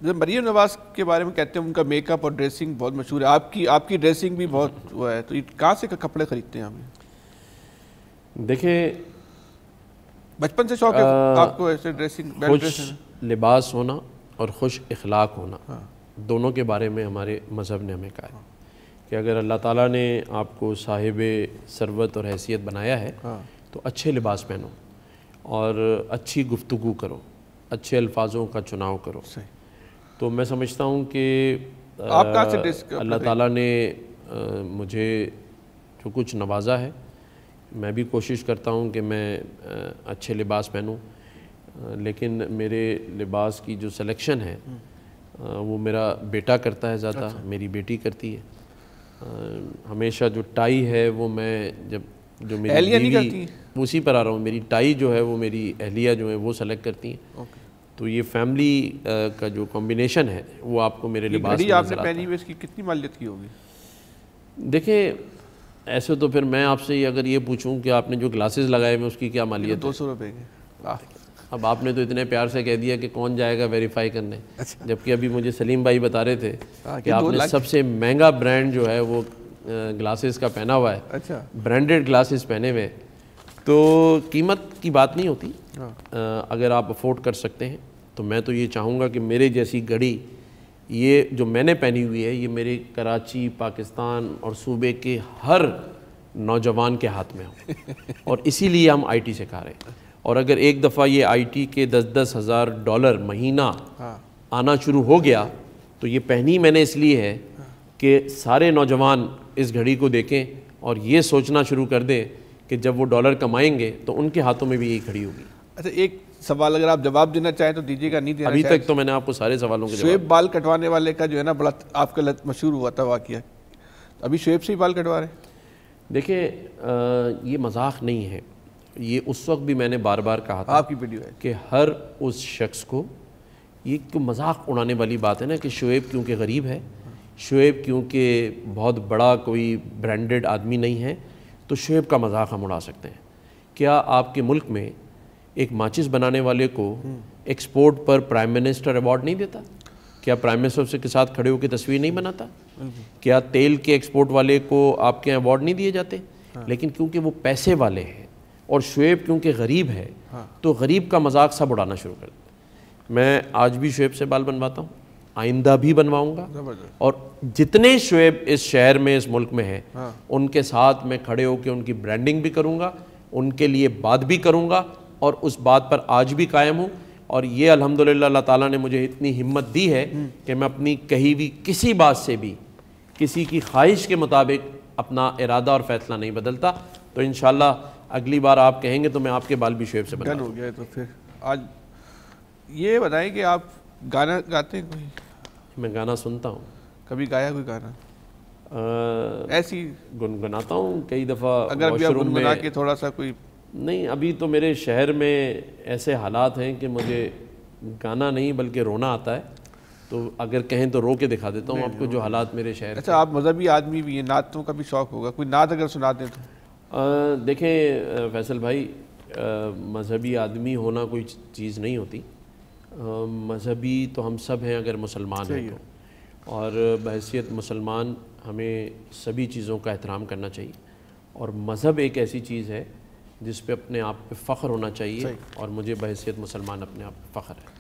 مریم نواز کے بارے میں کہتے ہیں ان کا میک اپ اور ڈریسنگ بہت مشہور ہے، آپ کی ڈریسنگ بھی بہت وہ ہے، تو یہ کہاں سے کپڑے خریدتے ہیں آپ؟ دیکھیں بچپن سے شوق ہے آپ کو ایسے ڈریسنگ؟ خوش لباس ہونا اور خوش اخلاق ہونا دونوں کے بارے میں ہمارے مذہب نے ہمیں کہا ہے کہ اگر اللہ تعالیٰ نے آپ کو صاحب ثروت اور حیثیت بنایا ہے تو اچھے لباس پہنو اور اچھی گفتگو کرو، اچھے الفاظوں کا چناؤ کرو۔ تو میں سمجھتا ہوں کہ اللہ تعالیٰ نے مجھے جو کچھ نوازا ہے، میں بھی کوشش کرتا ہوں کہ میں اچھے لباس پہنوں، لیکن میرے لباس کی جو سلیکشن ہے وہ میرا بیٹا کرتا ہے زیادہ، میری بیٹی کرتی ہے۔ ہمیشہ جو ٹائی ہے وہ میں جو میری بیوی، اسی پر آ رہا ہوں، میری ٹائی جو ہے وہ میری اہلیہ جو ہے وہ سلیکٹ کرتی ہیں۔ تو یہ فیملی کا جو کمبینیشن ہے وہ آپ کو میرے لباس میں آپ نے پہنی ہوئی، اس کی کتنی مالیت کی ہوگی؟ دیکھیں ایسے تو پھر میں آپ سے اگر یہ پوچھوں کہ آپ نے جو گلاسز لگائے میں اس کی کیا مالیت؟ 200 روپے کے۔ اب آپ نے تو اتنے پیار سے کہہ دیا کہ کون جائے گا ویریفائی کرنے، جبکہ ابھی مجھے سلیم بھائی بتا رہے تھے کہ آپ نے سب سے مہنگا برانڈ جو ہے وہ گلاسز کا پہنا ہوا ہے، برانڈڈ گلاسز پہنے ہوئے، تو قیمت کی بات نہیں ہوتی۔ اگر آپ افورڈ کر سکتے ہیں تو میں تو یہ چاہوں گا کہ میرے جیسی گھڑی یہ جو میں نے پہنی ہوئی ہے یہ میرے کراچی، پاکستان اور صوبے کے ہر نوجوان کے ہاتھ میں ہو، اور اسی لیے ہم آئی ٹی سے کھا رہے ہیں۔ اور اگر ایک دفعہ یہ آئی ٹی کے $10,000 مہینہ آنا شروع ہو گیا تو یہ پہنی میں نے اس لیے ہے کہ سارے نوجوان اس گھڑی کو دیکھیں اور یہ سوچنا شروع کر دیں کہ جب وہ ڈالر کمائیں گے تو ان کے ہاتھوں میں بھی یہی گھڑی ہوگی۔ اچھا ایک سوال اگر آپ جواب دینا چاہیں تو دیجیے گا، نہیں دینا ابھی تک تو میں نے آپ کو سارے سوالوں کے جواب۔ شعیب بال کٹوانے والے کا جو ہے نا بڑا آپ کا مشہور ہوا تھا واقعہ، ابھی شعیب سے ہی بال کٹوا رہے ہیں؟ دیکھیں یہ مذاق نہیں ہے، یہ اس وقت بھی میں نے بار بار کہا تھا آپ کی ویڈیو ہے کہ ہر اس شخص کو، یہ کوئی مذاق اڑانے والی بات ہے نا کہ شعیب کیونکہ غریب ہے، شعیب کیونکہ بہت بڑا کوئی برانڈڈ آدمی نہیں ہے تو شعیب کا مذاق ہم اڑا سکتے ہیں۔ کیا آپ کے ملک میں ایک ماچس بنانے والے کو ایکسپورٹ پر پرائم منسٹر ایوارڈ نہیں دیتا؟ کیا پرائم منسٹر کے ساتھ کھڑے ہو کے تصویر نہیں بناتا؟ کیا تیل کے ایکسپورٹ والے کو آپ کے ایوارڈ نہیں دیے جاتے؟ لیکن کیونکہ وہ پیسے والے ہیں اور شعیب کیونکہ غریب ہے تو غریب کا مذاق سب اڑانا شروع کر دیتے۔ میں آج بھی شعیب سے بال بنواتا ہوں، آئندہ بھی بنواؤں گا، اور جتنے شعیب اس شہر میں، اس ملک میں ہیں ان کے ساتھ میں کھڑے ہو کے ان کی برانڈنگ بھی کروں گا، ان کے لیے بات بھی کروں گا، اور اس بات پر آج بھی قائم ہوں۔ اور یہ الحمدللہ اللہ تعالیٰ نے مجھے اتنی ہمت دی ہے کہ میں اپنی کہی ہوئی کسی بات سے بھی کسی کی خواہش کے مطابق اپنا ارادہ اور فیصلہ نہیں بدلتا۔ تو انشاءاللہ اگلی بار آپ کہیں گے تو میں آپ کے بال بھی شعیب سے بنوا دوں گا۔ ہو گیا تو پھر آج یہ بتائیں کہ آپ گانا گاتے ہیں کوئی؟ میں گانا سنتا ہوں۔ کبھی گایا کوئی گانا ایسی؟ گنگناتا ہوں کئی دفعہ اگر ابھی آپ گنگنا کے تھوڑا سا کوئی؟ نہیں، ابھی تو میرے شہر میں ایسے حالات ہیں کہ مجھے گانا نہیں بلکہ رونا آتا ہے، تو اگر کہیں تو رو کے دکھا دیتا ہوں آپ کو جو حالات میرے شہر۔ اچھا آپ مذہبی آدمی بھی ہیں، نعتوں کا بھی شوق ہوگا، کوئی نعت اگر سنا دیں تو؟ دیکھیں فیصل بھائی، مذہبی آدمی ہونا کوئی چیز نہیں ہوتی، مذہبی تو ہم سب ہیں اگر مسلمان ہیں تو، اور بحیثیت مسلمان ہمیں سبھی چیزوں کا احترام کرنا چاہیے، اور مذہب ایک ایسی چیز ہے جس پہ اپنے آپ پہ فخر ہونا چاہیے، اور مجھے بحیثیت مسلمان اپنے آپ پہ فخر ہے۔